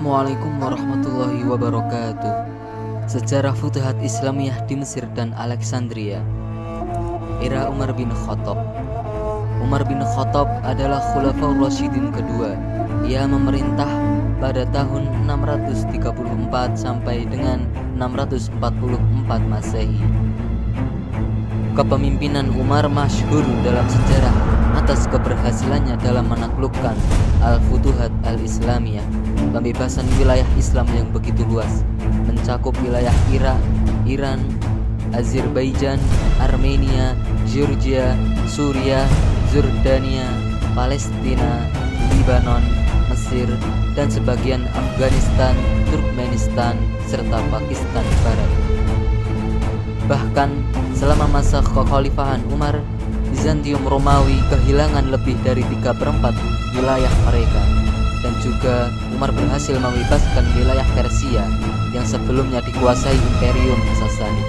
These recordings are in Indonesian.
Assalamualaikum warahmatullahi wabarakatuh. Sejarah Futuhat Islamiyah di Mesir dan Alexandria. Era Umar bin Khattab. Umar bin Khattab adalah Khulafaur Rasyidin kedua. Ia memerintah pada tahun 634 sampai dengan 644 Masehi. Kepemimpinan Umar masyhur dalam sejarah atas keberhasilannya dalam menaklukkan Al-Futuhat Al-Islamiyah, pembebasan wilayah Islam yang begitu luas, mencakup wilayah Irak, Iran, Azerbaijan, Armenia, Georgia, Suriah, Jordania, Palestina, Lebanon, Mesir, dan sebagian Afghanistan, Turkmenistan, serta Pakistan Barat. Bahkan selama masa kekhalifahan Umar, Bizantium Romawi kehilangan lebih dari 3/4 wilayah mereka, dan juga Umar berhasil membebaskan wilayah Persia yang sebelumnya dikuasai Imperium Sasani.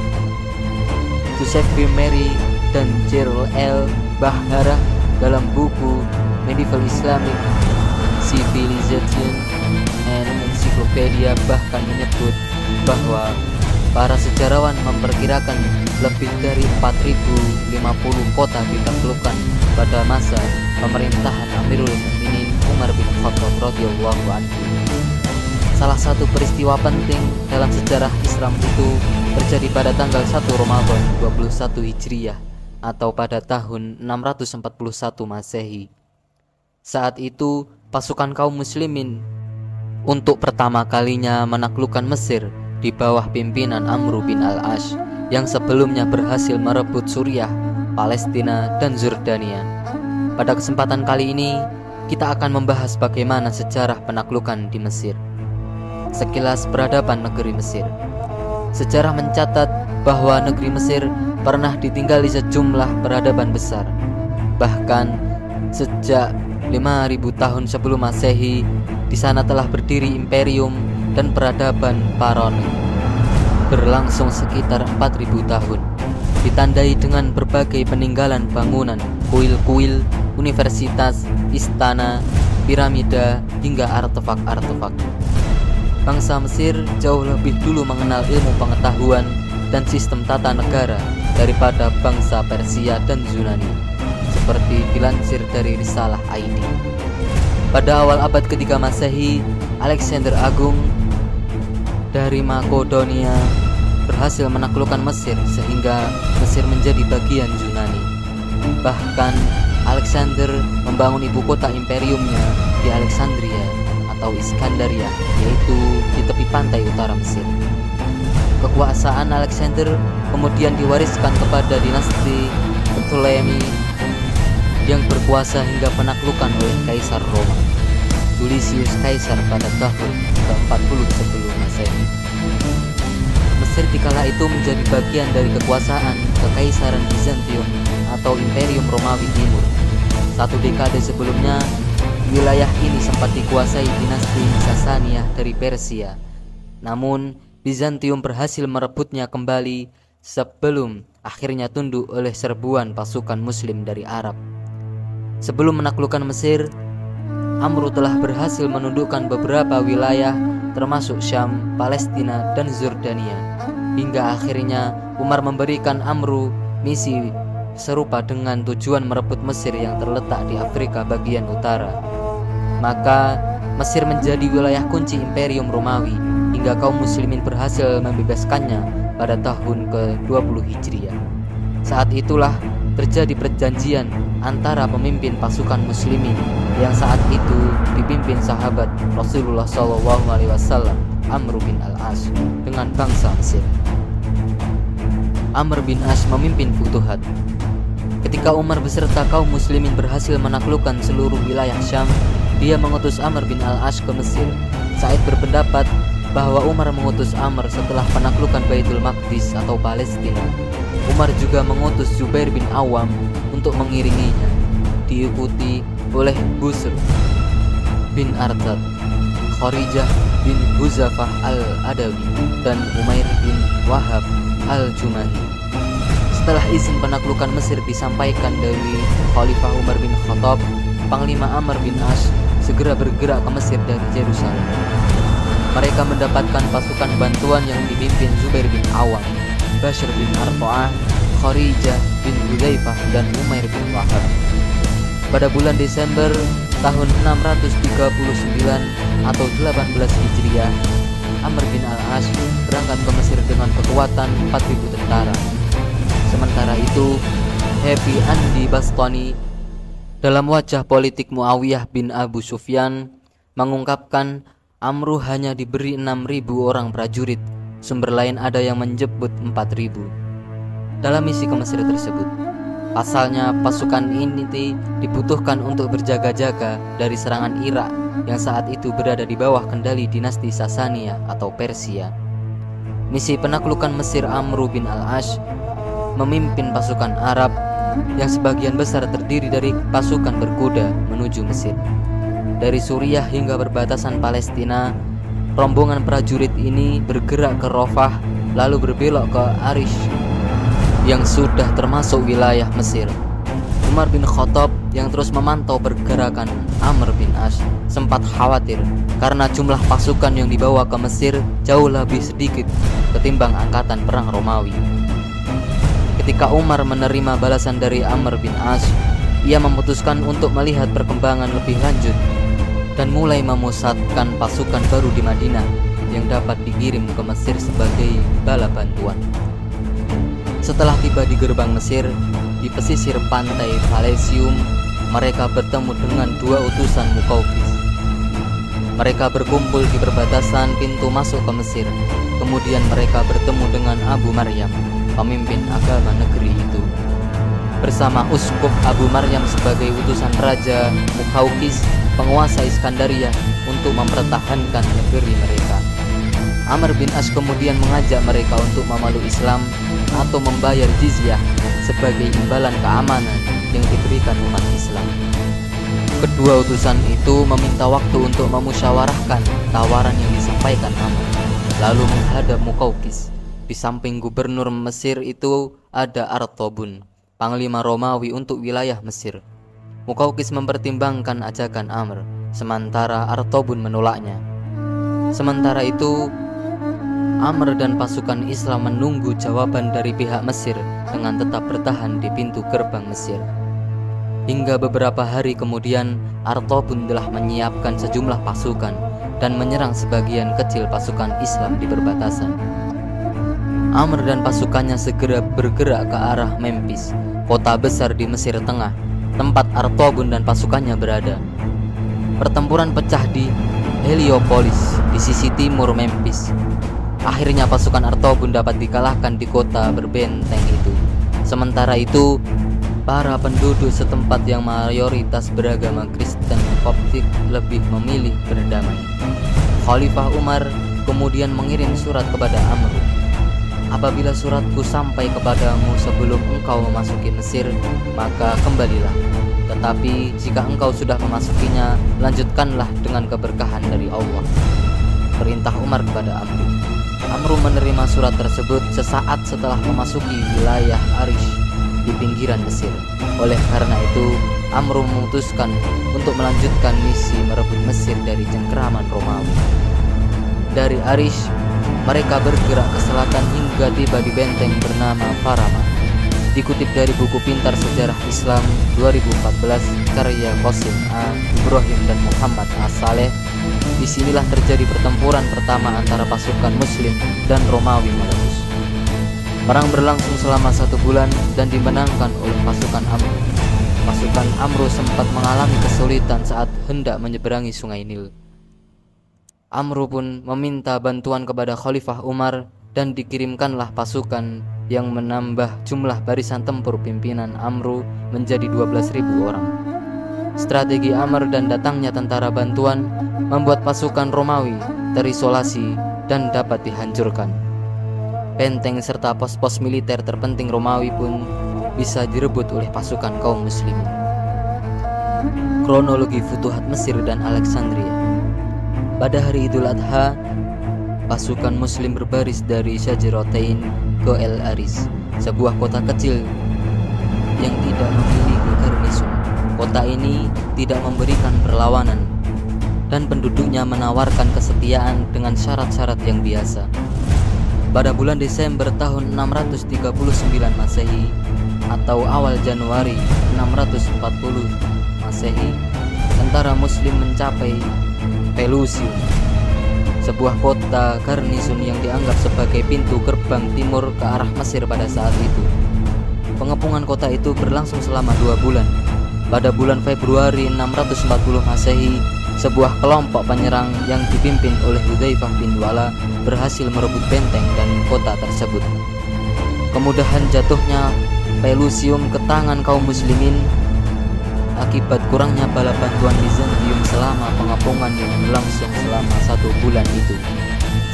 Joseph B. Mary dan Gerald L. Bahara dalam buku Medieval Islamic Civilization and Encyclopedia bahkan menyebut bahwa para sejarawan memperkirakan lebih dari 4.050 kota ditaklukkan pada masa pemerintahan Amirul Mukminin Umar bin Khattab radhiyallahu anhu. Salah satu peristiwa penting dalam sejarah Islam itu terjadi pada tanggal 1 Ramadan 21 Hijriah atau pada tahun 641 Masehi. Saat itu pasukan kaum muslimin untuk pertama kalinya menaklukkan Mesir di bawah pimpinan Amr bin al-As yang sebelumnya berhasil merebut Suriah, Palestina, dan Jordania. Pada kesempatan kali ini, kita akan membahas bagaimana sejarah penaklukan di Mesir. Sekilas peradaban negeri Mesir. Sejarah mencatat bahwa negeri Mesir pernah ditinggali sejumlah peradaban besar. Bahkan sejak 5.000 tahun sebelum Masehi, di sana telah berdiri imperium dan peradaban Pharaonik, berlangsung sekitar 4.000 tahun, ditandai dengan berbagai peninggalan bangunan, kuil-kuil, universitas, istana, piramida, hingga artefak-artefak. Bangsa Mesir jauh lebih dulu mengenal ilmu pengetahuan dan sistem tata negara daripada bangsa Persia dan Yunani, seperti dilansir dari Risalah ID. Pada awal abad ketiga Masehi, Alexander Agung dari Makedonia berhasil menaklukkan Mesir sehingga Mesir menjadi bagian Yunani. Bahkan Alexander membangun ibu kota imperiumnya di Alexandria atau Iskandaria, yaitu di tepi pantai utara Mesir. Kekuasaan Alexander kemudian diwariskan kepada dinasti Ptolemy yang berkuasa hingga penaklukan oleh Kaisar Roma, Tullius Caesar, pada tahun ke-40 sebelum Masehi. Mesir dikala itu menjadi bagian dari kekuasaan Kekaisaran Bizantium atau Imperium Romawi Timur. Satu dekade sebelumnya, wilayah ini sempat dikuasai dinasti Sasaniah dari Persia. Namun, Bizantium berhasil merebutnya kembali sebelum akhirnya tunduk oleh serbuan pasukan Muslim dari Arab. Sebelum menaklukkan Mesir, Amr telah berhasil menundukkan beberapa wilayah termasuk Syam, Palestina, dan Jordania. Hingga akhirnya Umar memberikan Amr misi serupa dengan tujuan merebut Mesir yang terletak di Afrika bagian utara. Maka Mesir menjadi wilayah kunci Imperium Romawi hingga kaum muslimin berhasil membebaskannya pada tahun ke-20 Hijriah. Saat itulah terjadi perjanjian antara pemimpin pasukan muslimin yang saat itu dipimpin sahabat Rasulullah SAW, Amr bin al-As, dengan bangsa Mesir. Amr bin As memimpin Futuhat. Ketika Umar beserta kaum muslimin berhasil menaklukkan seluruh wilayah Syam, dia mengutus Amr bin al-As ke Mesir. Said berpendapat bahwa Umar mengutus Amr setelah penaklukan Baitul Maqdis atau Palestina. Umar juga mengutus Zubair bin Awam untuk mengiringinya, diikuti oleh Busr bin Artad, Kharijah bin Huzafah al-Adawi, dan Umair bin Wahab al-Jumahi. Setelah izin penaklukan Mesir disampaikan dari Khalifah Umar bin Khattab, Panglima Amr bin As segera bergerak ke Mesir dari Yerusalem. mereka mendapatkan pasukan bantuan yang dipimpin Zubair bin Awam, Bashir bin Arto'ah, Kharijah bin Hudzaifah, dan Umair bin Wahab. Pada bulan Desember tahun 639 atau 18 Hijriah, Amr bin al-As berangkat ke Mesir dengan kekuatan 4.000 tentara. Sementara itu, Happy Andi Bastani dalam wajah politik Muawiyah bin Abu Sufyan mengungkapkan Amru hanya diberi 6.000 orang prajurit. Sumber lain ada yang menyebut 4.000. Dalam misi ke Mesir tersebut, pasalnya pasukan ini dibutuhkan untuk berjaga-jaga dari serangan Irak yang saat itu berada di bawah kendali dinasti Sasania atau Persia. Misi penaklukan Mesir Amru bin al-As memimpin pasukan Arab yang sebagian besar terdiri dari pasukan berkuda menuju Mesir. Dari Suriah hingga perbatasan Palestina, rombongan prajurit ini bergerak ke Rafah lalu berbelok ke Arish yang sudah termasuk wilayah Mesir. Umar bin Khattab yang terus memantau pergerakan Amr bin As sempat khawatir karena jumlah pasukan yang dibawa ke Mesir jauh lebih sedikit ketimbang angkatan perang Romawi. Ketika Umar menerima balasan dari Amr bin As, ia memutuskan untuk melihat perkembangan lebih lanjut dan mulai memusatkan pasukan baru di Madinah yang dapat dikirim ke Mesir sebagai bala bantuan. Setelah tiba di gerbang Mesir, di pesisir pantai Palesium, mereka bertemu dengan dua utusan Muqawqis. Mereka berkumpul di perbatasan pintu masuk ke Mesir. Kemudian mereka bertemu dengan Abu Maryam, pemimpin agama negeri itu, bersama Uskup Abu Maryam sebagai utusan Raja Muqawqis, penguasa Iskandaria, untuk mempertahankan negeri mereka. Amr bin As kemudian mengajak mereka untuk memeluk Islam atau membayar jizyah sebagai imbalan keamanan yang diberikan umat Islam. Kedua utusan itu meminta waktu untuk memusyawarahkan tawaran yang disampaikan Amr, lalu menghadap Muqawqis. Di samping gubernur Mesir itu ada Artobun, panglima Romawi untuk wilayah Mesir. Muqawqis mempertimbangkan ajakan Amr, sementara Artobun menolaknya. Sementara itu, Amr dan pasukan Islam menunggu jawaban dari pihak Mesir dengan tetap bertahan di pintu gerbang Mesir. Hingga beberapa hari kemudian, Artobun telah menyiapkan sejumlah pasukan dan menyerang sebagian kecil pasukan Islam di perbatasan. Amr dan pasukannya segera bergerak ke arah Memphis, kota besar di Mesir Tengah, tempat Artobun dan pasukannya berada. Pertempuran pecah di Heliopolis di sisi timur Memphis. Akhirnya pasukan Artobun dapat dikalahkan di kota berbenteng itu. Sementara itu, para penduduk setempat yang mayoritas beragama Kristen Koptik lebih memilih berdamai. Khalifah Umar kemudian mengirim surat kepada Amr. Apabila suratku sampai kepadamu sebelum engkau memasuki Mesir, maka kembalilah. Tetapi jika engkau sudah memasukinya, lanjutkanlah dengan keberkahan dari Allah. Perintah Umar kepada Amr. Amr menerima surat tersebut sesaat setelah memasuki wilayah Arish di pinggiran Mesir. Oleh karena itu, Amr memutuskan untuk melanjutkan misi merebut Mesir dari cengkeraman Romawi. Dari Arish, mereka bergerak ke selatan hingga tiba di benteng bernama Farama. Dikutip dari buku Pintar Sejarah Islam 2014 karya Qasim A. Ibrahim dan Muhammad As-Saleh, disinilah terjadi pertempuran pertama antara pasukan Muslim dan Romawi meletus. Perang berlangsung selama 1 bulan dan dimenangkan oleh pasukan Amr. Pasukan Amr sempat mengalami kesulitan saat hendak menyeberangi Sungai Nil. Amr pun meminta bantuan kepada Khalifah Umar dan dikirimkanlah pasukan yang menambah jumlah barisan tempur pimpinan Amr menjadi 12.000 orang. Strategi Amr dan datangnya tentara bantuan membuat pasukan Romawi terisolasi dan dapat dihancurkan. Benteng serta pos-pos militer terpenting Romawi pun bisa direbut oleh pasukan kaum muslimin. Kronologi Futuhat Mesir dan Alexandria. Pada hari Idul Adha, pasukan muslim berbaris dari Syajaratain ke El Aris, sebuah kota kecil yang tidak memiliki garnison. Kota ini tidak memberikan perlawanan dan penduduknya menawarkan kesetiaan dengan syarat-syarat yang biasa. Pada bulan Desember tahun 639 Masehi atau awal Januari 640 Masehi, tentara Muslim mencapai Pelusium, sebuah kota garnison yang dianggap sebagai pintu gerbang timur ke arah Mesir pada saat itu. Pengepungan kota itu berlangsung selama 2 bulan. Pada bulan Februari 640 Masehi, sebuah kelompok penyerang yang dipimpin oleh Hudzaifah bin Wala berhasil merebut benteng dan kota tersebut. Kemudahan jatuhnya Pelusium ke tangan kaum muslimin akibat kurangnya bala bantuan Bizantium selama pengepungan yang berlangsung selama 1 bulan itu.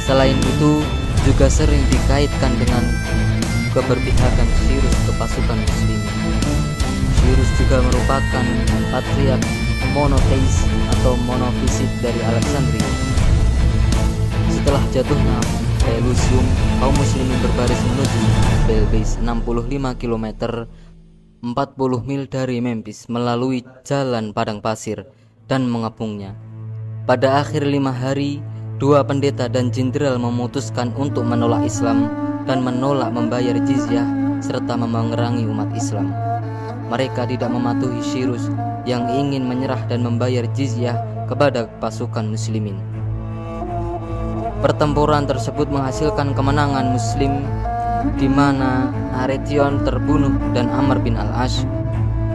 Selain itu, juga sering dikaitkan dengan keberpihakan Cyrus ke pasukan muslimin. Cyrus juga merupakan patriark monotheis atau monofisik dari Alexandria. Setelah jatuhnya Pelusium, kaum muslimin berbaris menuju Belbais 65 km 40 mil dari Memphis melalui jalan padang pasir dan mengepungnya. Pada akhir 5 hari, 2 pendeta dan jenderal memutuskan untuk menolak Islam dan menolak membayar jizyah serta memerangi umat Islam. Mereka tidak mematuhi Cyrus yang ingin menyerah dan membayar jizyah kepada pasukan muslimin. Pertempuran tersebut menghasilkan kemenangan Muslim, di mana Aretion terbunuh dan Amr bin al-Ash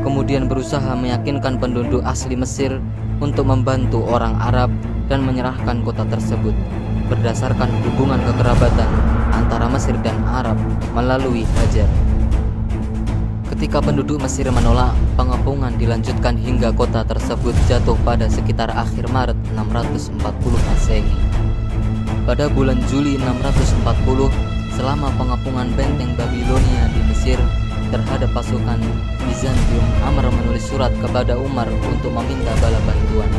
kemudian berusaha meyakinkan penduduk asli Mesir untuk membantu orang Arab dan menyerahkan kota tersebut berdasarkan hubungan kekerabatan antara Mesir dan Arab melalui Hajar. Ketika penduduk Mesir menolak, pengepungan dilanjutkan hingga kota tersebut jatuh pada sekitar akhir Maret 640 Masehi. Pada bulan Juli 640, selama pengepungan benteng Babilonia di Mesir terhadap pasukan Bizantium, Amr menulis surat kepada Umar untuk meminta bala bantuan.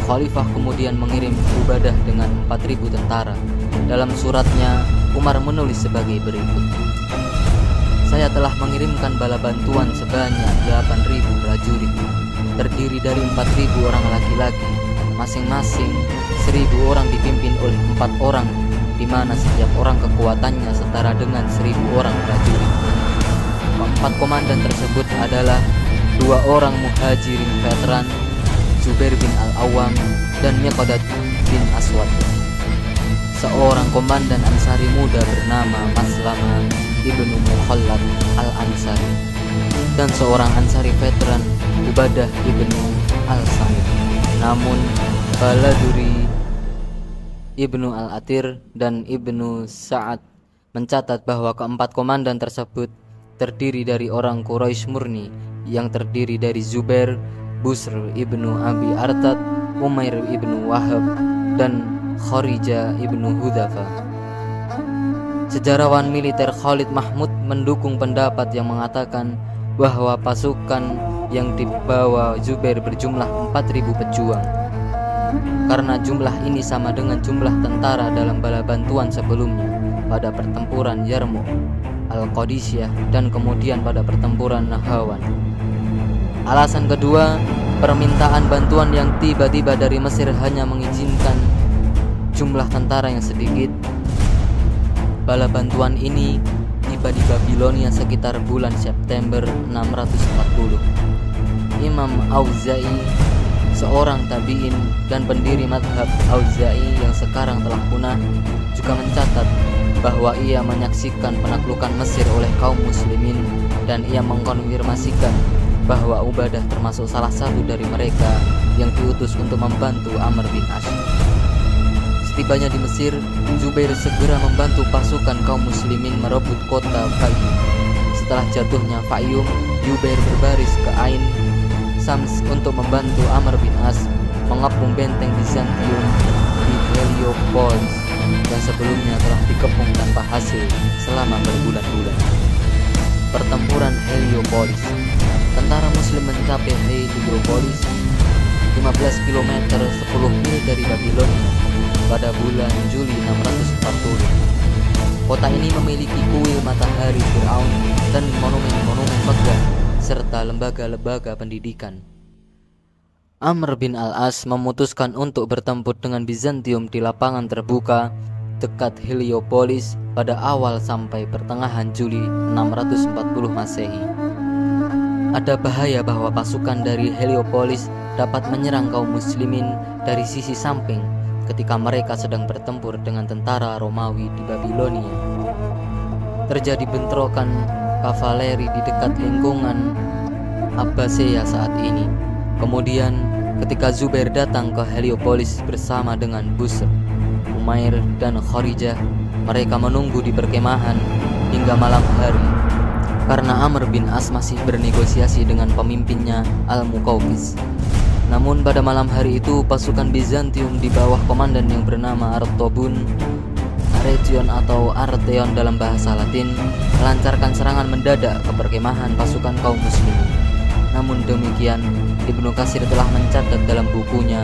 Khalifah kemudian mengirim Ubadah dengan 4.000 tentara. Dalam suratnya, Umar menulis sebagai berikut: "Saya telah mengirimkan bala bantuan sebanyak 8.000 prajurit, terdiri dari 4.000 orang laki-laki, masing-masing 1.000 orang dipimpin oleh 4 orang, di mana setiap orang kekuatannya setara dengan 1.000 orang prajurit. Keempat komandan tersebut adalah 2 orang muhajirin veteran, Zubair bin Al-Awwam dan Miqdad bin Aswad, seorang komandan Ansari muda bernama Maslama ibnu Mukhallad Al-Ansari, dan seorang Ansari veteran, Ubadah ibnu Al-Samit. Namun Baladuri Ibnu Al-Atir dan Ibnu Sa'ad mencatat bahwa keempat komandan tersebut terdiri dari orang Quraisy murni yang terdiri dari Zubair, Busr ibnu Abi Artad, Umair ibnu Wahab, dan Kharija ibnu Hudzafa. Sejarawan militer Khalid Mahmud mendukung pendapat yang mengatakan bahwa pasukan yang dibawa Zubair berjumlah 4.000 pejuang, karena jumlah ini sama dengan jumlah tentara dalam bala bantuan sebelumnya pada pertempuran Yarmouk, Al-Qadisiyah, dan kemudian pada pertempuran Nahawan. Alasan kedua, permintaan bantuan yang tiba-tiba dari Mesir hanya mengizinkan jumlah tentara yang sedikit. Bala bantuan ini tiba di Babilonia sekitar bulan September 640. Imam Auza'i, seorang tabi'in dan pendiri madhab Auza'i yang sekarang telah punah, juga mencatat bahwa ia menyaksikan penaklukan Mesir oleh kaum muslimin, dan ia mengkonfirmasikan bahwa Ubadah termasuk salah satu dari mereka yang diutus untuk membantu Amr bin Ash. Setibanya di Mesir, Zubair segera membantu pasukan kaum muslimin merebut kota Fayyum. Setelah jatuhnya Fayyum, Zubair berbaris ke Ain Sams untuk membantu Amr bin As mengepung benteng Bizantium di Heliopolis yang sebelumnya telah dikepung tanpa hasil selama berbulan-bulan. Pertempuran Heliopolis. Tentara muslim mencapai Heliopolis, 15 km 10 mil dari Babilonia, pada bulan Juli 640. Kota ini memiliki kuil matahari Firaun dan monumen-monumen megah serta lembaga-lembaga pendidikan. Amr bin al-As memutuskan untuk bertempur dengan Bizantium di lapangan terbuka dekat Heliopolis pada awal sampai pertengahan Juli 640 Masehi. Ada bahaya bahwa pasukan dari Heliopolis dapat menyerang kaum muslimin dari sisi samping ketika mereka sedang bertempur dengan tentara Romawi di Babilonia. Terjadi bentrokan kavaleri di dekat lingkungan Abbasiyah saat ini. Kemudian ketika Zubair datang ke Heliopolis bersama dengan Busr, Umair dan Kharijah, mereka menunggu di perkemahan hingga malam hari karena Amr bin As masih bernegosiasi dengan pemimpinnya Al-Muqawqis. Namun pada malam hari itu pasukan Bizantium di bawah komandan yang bernama Artobun Aretion atau Arteon dalam bahasa Latin melancarkan serangan mendadak ke perkemahan pasukan kaum muslimin. Namun demikian, Ibnu Katsir telah mencatat dalam bukunya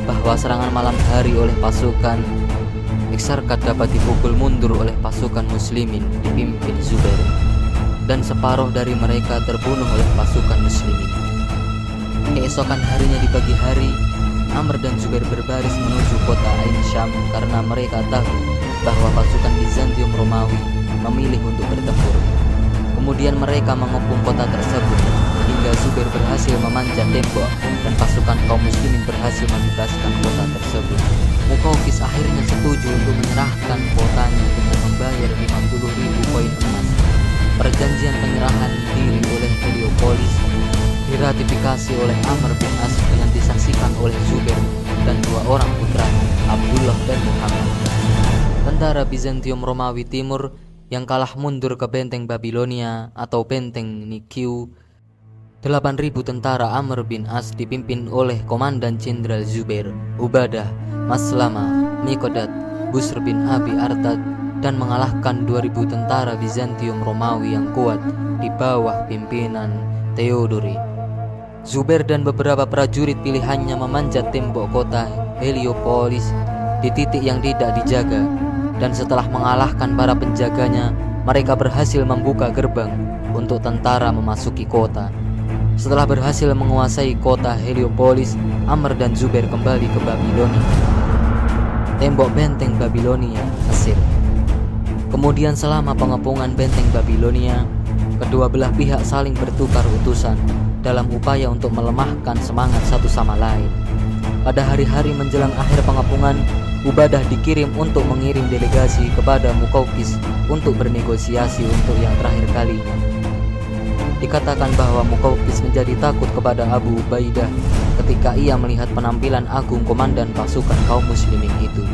bahwa serangan malam hari oleh pasukan Iksarkat dapat dipukul mundur oleh pasukan muslimin dipimpin Zubair, dan separuh dari mereka terbunuh oleh pasukan muslimin. Keesokan harinya di pagi hari, Amr dan Zubair berbaris menuju kota Ain Syam karena mereka tahu bahwa pasukan Bizantium Romawi memilih untuk bertempur. Kemudian mereka mengepung kota tersebut hingga Zubair berhasil memanjat tembok dan pasukan kaum muslimin berhasil membebaskan kota tersebut. Muqawqis akhirnya setuju untuk menyerahkan kotanya dengan membayar 50.000 koin emas. Perjanjian penyerahan diri oleh Heliopolis diratifikasi oleh Amr bin As dengan disaksikan oleh Zubair dan dua orang putranya, Abdullah dan Muhammad. Tentara Bizantium Romawi Timur yang kalah mundur ke benteng Babilonia atau benteng Nikiu. 8.000 tentara Amr bin As dipimpin oleh Komandan Jenderal Zubair, Ubadah, Maslama, Miqdad, Busr bin Abi Artad, dan mengalahkan 2.000 tentara Bizantium Romawi yang kuat di bawah pimpinan Theodore. Zubair dan beberapa prajurit pilihannya memanjat tembok kota Heliopolis di titik yang tidak dijaga, dan setelah mengalahkan para penjaganya, mereka berhasil membuka gerbang untuk tentara memasuki kota. Setelah berhasil menguasai kota Heliopolis, Amr dan Zubair kembali ke Babilonia, tembok benteng Babilonia, Mesir. Kemudian selama pengepungan benteng Babilonia, kedua belah pihak saling bertukar utusan dalam upaya untuk melemahkan semangat satu sama lain. Pada hari-hari menjelang akhir pengepungan, Ubadah dikirim untuk mengirim delegasi kepada Muqawqis untuk bernegosiasi untuk yang terakhir kalinya. Dikatakan bahwa Muqawqis menjadi takut kepada Abu Ubaidah ketika ia melihat penampilan agung komandan pasukan kaum muslimin itu,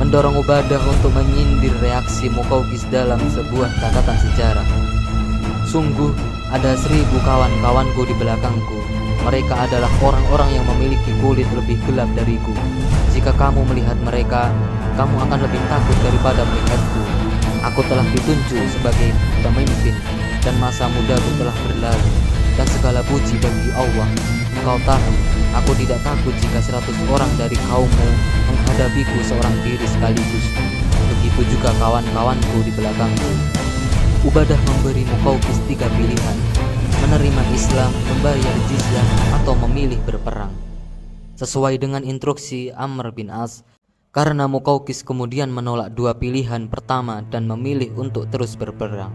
mendorong Ubadah untuk menyindir reaksi Muqawqis dalam sebuah catatan sejarah. Sungguh ada 1.000 kawan-kawanku di belakangku. Mereka adalah orang-orang yang memiliki kulit lebih gelap dariku. Jika kamu melihat mereka, kamu akan lebih takut daripada melihatku. Aku telah ditunjuk sebagai pemimpin dan masa mudaku telah berlalu, dan segala puji bagi Allah. Engkau tahu, aku tidak takut jika 100 orang dari kaummu menghadapiku seorang diri sekaligus. Begitu juga kawan-kawanku di belakangku. Ubadah memberi Muqawqis 3 pilihan: menerima Islam, membayar jizyah, atau memilih berperang. Sesuai dengan instruksi Amr bin As, karena Muqawqis kemudian menolak 2 pilihan pertama dan memilih untuk terus berperang.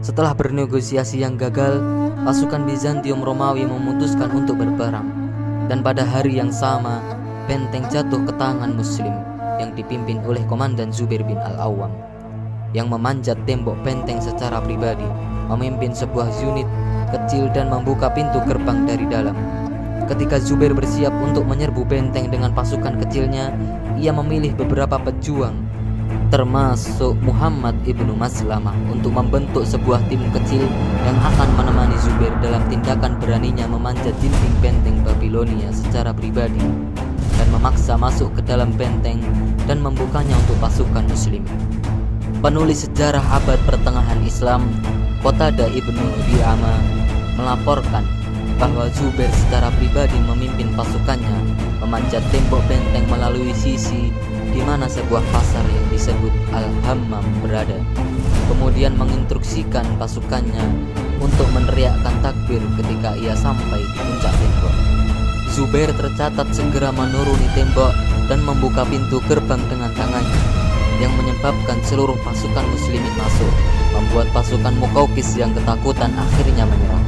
Setelah bernegosiasi yang gagal, pasukan Bizantium Romawi memutuskan untuk berperang, dan pada hari yang sama, benteng jatuh ke tangan Muslim yang dipimpin oleh Komandan Zubair bin Al-Awwam, yang memanjat tembok benteng secara pribadi, memimpin sebuah unit kecil dan membuka pintu gerbang dari dalam. Ketika Zubair bersiap untuk menyerbu benteng dengan pasukan kecilnya, ia memilih beberapa pejuang, termasuk Muhammad ibnu Maslamah, untuk membentuk sebuah tim kecil yang akan menemani Zubair dalam tindakan beraninya memanjat dinding benteng Babilonia secara pribadi dan memaksa masuk ke dalam benteng dan membukanya untuk pasukan muslim. Penulis sejarah abad pertengahan Islam, Qatadah ibnu Di'amah, melaporkan bahwa Zubair secara pribadi memimpin pasukannya memanjat tembok benteng melalui sisi di mana sebuah pasar yang disebut Al-Hammam berada. Kemudian menginstruksikan pasukannya untuk meneriakkan takbir ketika ia sampai di puncak tembok. Zubair tercatat segera menuruni tembok dan membuka pintu gerbang dengan tangannya, yang menyebabkan seluruh pasukan muslimin masuk, membuat pasukan Muqawqis yang ketakutan akhirnya menyerah.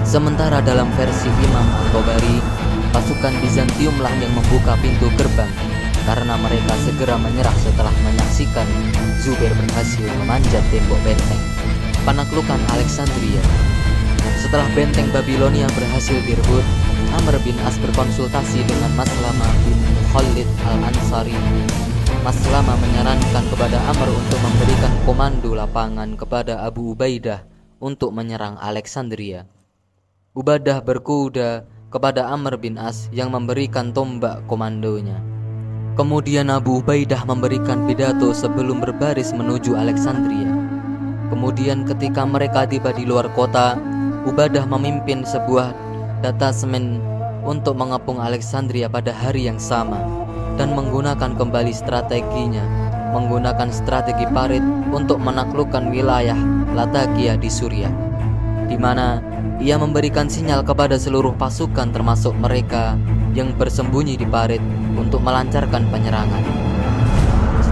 Sementara dalam versi Imam At-Tabari, pasukan Bizantiumlah yang membuka pintu gerbang karena mereka segera menyerah setelah menyaksikan Zubair berhasil memanjat tembok benteng. Penaklukan Alexandria. Setelah benteng Babilonia berhasil direbut, Amr bin As berkonsultasi dengan Maslamah bin Khalid al-Ansari. Maslamah menyarankan kepada Amr untuk memberikan komando lapangan kepada Abu Ubaidah untuk menyerang Alexandria. Ubadah berkuda kepada Amr bin As yang memberikan tombak komandonya. Kemudian Abu Ubaidah memberikan pidato sebelum berbaris menuju Alexandria. Kemudian ketika mereka tiba di luar kota, Ubadah memimpin sebuah detasemen untuk mengepung Alexandria pada hari yang sama dan menggunakan kembali strateginya, menggunakan strategi parit untuk menaklukkan wilayah Latakia di Suriah, di mana ia memberikan sinyal kepada seluruh pasukan termasuk mereka yang bersembunyi di parit untuk melancarkan penyerangan.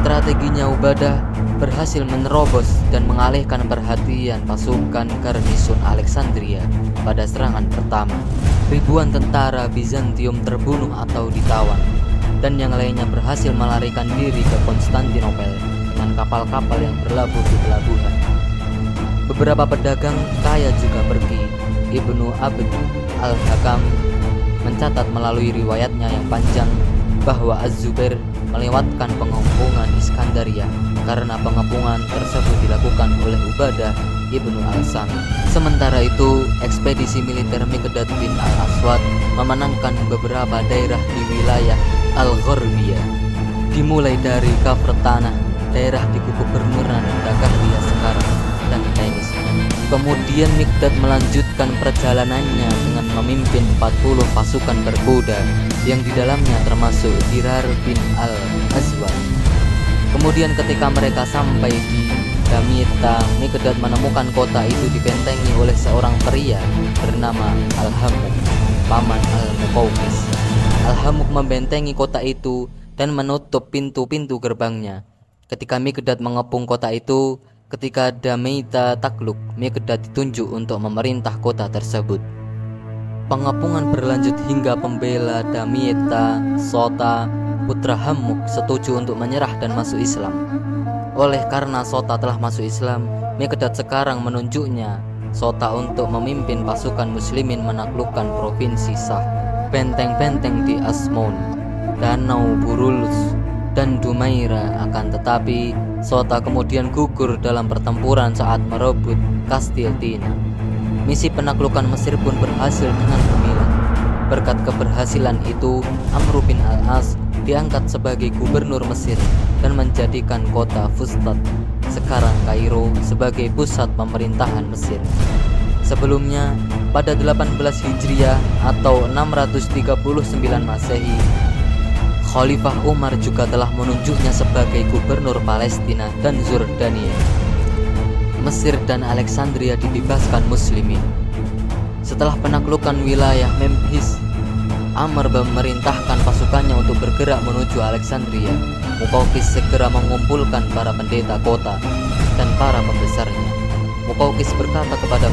Strateginya Ubadah berhasil menerobos dan mengalihkan perhatian pasukan garnison Alexandria pada serangan pertama. Ribuan tentara Bizantium terbunuh atau ditawan, dan yang lainnya berhasil melarikan diri ke Konstantinopel dengan kapal-kapal yang berlabuh di pelabuhan. Beberapa pedagang kaya juga pergi. Ibnu Abd al-Hakam mencatat melalui riwayatnya yang panjang bahwa Az-Zubair melewatkan pengepungan Iskandaria karena pengepungan tersebut dilakukan oleh Ubadah Ibnu al-Sami. Sementara itu, ekspedisi militer Miqdad bin al-Aswad memenangkan beberapa daerah di wilayah Al-Gharbiyah, dimulai dari Kafr Tanah, daerah di Gubernuran Dagahlia sekarang, dan Tenis. Kemudian Miqdad melanjutkan perjalanannya dengan memimpin 40 pasukan berkuda yang di dalamnya termasuk Dirar bin al-Aswad. Kemudian ketika mereka sampai di Damietta, Miqdad menemukan kota itu dibentengi oleh seorang pria bernama Al-Hamuk, paman Al-Muqawqis. Al-Hamuk membentengi kota itu dan menutup pintu-pintu gerbangnya. Ketika Miqdad mengepung kota itu, ketika Damietta takluk, Miqdad ditunjuk untuk memerintah kota tersebut. Pengepungan berlanjut hingga pembela Damietta, Sota, putra Hamuk setuju untuk menyerah dan masuk Islam. Oleh karena Sota telah masuk Islam, Miqdad sekarang menunjuknya Sota untuk memimpin pasukan muslimin menaklukkan provinsi Sah, benteng-benteng di Asmon, Danau Burulus, dan Dumaira. Akan tetapi Sota kemudian gugur dalam pertempuran saat merebut Kastil Tina. Misi penaklukan Mesir pun berhasil dengan gemilang. Berkat keberhasilan itu, Amr bin al-As diangkat sebagai gubernur Mesir dan menjadikan kota Fustat, sekarang Kairo, sebagai pusat pemerintahan Mesir. Sebelumnya, pada 18 Hijriah atau 639 Masehi, Khalifah Umar juga telah menunjuknya sebagai gubernur Palestina dan Zordania. Mesir dan Alexandria dibebaskan muslimin. Setelah penaklukan wilayah Memphis, Amr memerintahkan pasukannya untuk bergerak menuju Alexandria. Muqawqis segera mengumpulkan para pendeta kota dan para pembesarnya. Muqawqis berkata kepada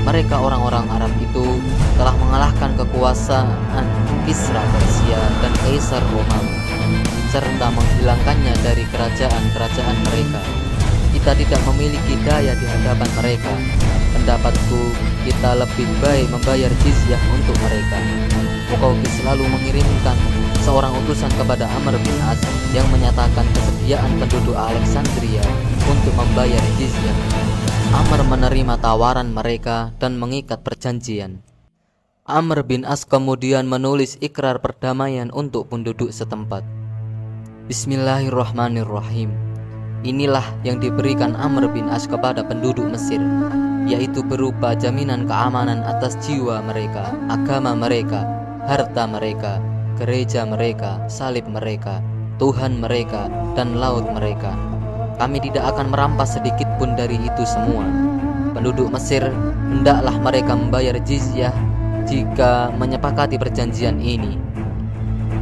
mereka orang-orang Arab itu telah mengalahkan kekuasaan Kisra Persia dan Kaisar Romawi, serta menghilangkannya dari kerajaan-kerajaan mereka. Kita tidak memiliki daya di hadapan mereka. Pendapatku, kita lebih baik membayar jizyah untuk mereka. Muqawqis selalu mengirimkan seorang utusan kepada Amr bin As yang menyatakan kesediaan penduduk Alexandria untuk membayar jizyah. Amr menerima tawaran mereka dan mengikat perjanjian. Amr bin As kemudian menulis ikrar perdamaian untuk penduduk setempat. Bismillahirrahmanirrahim. Inilah yang diberikan Amr bin As kepada penduduk Mesir, yaitu berupa jaminan keamanan atas jiwa mereka, agama mereka, harta mereka, gereja mereka, salib mereka, Tuhan mereka, dan laut mereka. Kami tidak akan merampas sedikit pun dari itu semua. Penduduk Mesir, hendaklah mereka membayar jizyah jika menyepakati perjanjian ini.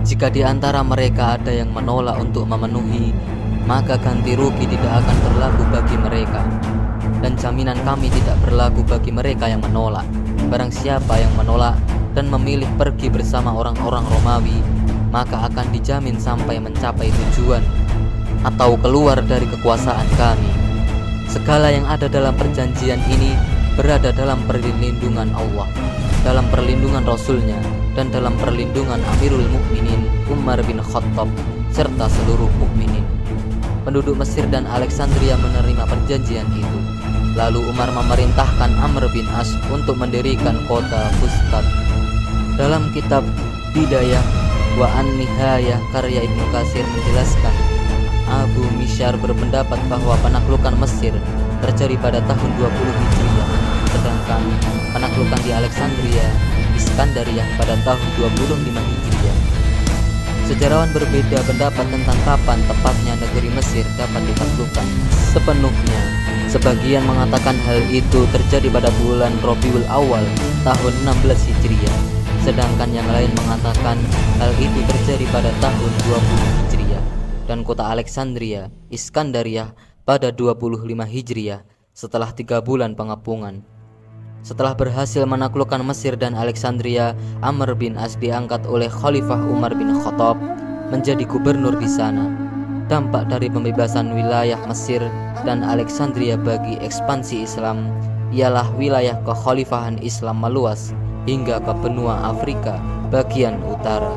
Jika di antara mereka ada yang menolak untuk memenuhi, maka ganti rugi tidak akan berlaku bagi mereka, dan jaminan kami tidak berlaku bagi mereka yang menolak. Barang siapa yang menolak dan memilih pergi bersama orang-orang Romawi, maka akan dijamin sampai mencapai tujuan atau keluar dari kekuasaan kami. Segala yang ada dalam perjanjian ini berada dalam perlindungan Allah, dalam perlindungan Rasul-Nya, dan dalam perlindungan Amirul Mukminin Umar bin Khattab serta seluruh mukminin. Penduduk Mesir dan Alexandria menerima perjanjian itu. Lalu Umar memerintahkan Amr bin As untuk mendirikan kota Fustat. Dalam kitab Bidayah wa An-Nihayah karya Ibnu Katsir menjelaskan, Abu Misyar berpendapat bahwa penaklukan Mesir terjadi pada tahun 20 Hijriah, sedangkan penaklukan di Alexandria, Iskandariyah pada tahun 25 Hijriah. Sejarawan berbeda pendapat tentang kapan tepatnya negeri Mesir dapat ditaklukkan sepenuhnya. Sebagian mengatakan hal itu terjadi pada bulan Rabiul Awal tahun 16 Hijriah, sedangkan yang lain mengatakan hal itu terjadi pada tahun 20 Hijriah, dan kota Alexandria, Iskandariyah pada 25 Hijriah setelah 3 bulan pengepungan. Setelah berhasil menaklukkan Mesir dan Alexandria, Amr bin As diangkat oleh Khalifah Umar bin Khattab menjadi gubernur di sana. Dampak dari pembebasan wilayah Mesir dan Alexandria bagi ekspansi Islam ialah wilayah kekhalifahan Islam meluas hingga ke benua Afrika bagian utara.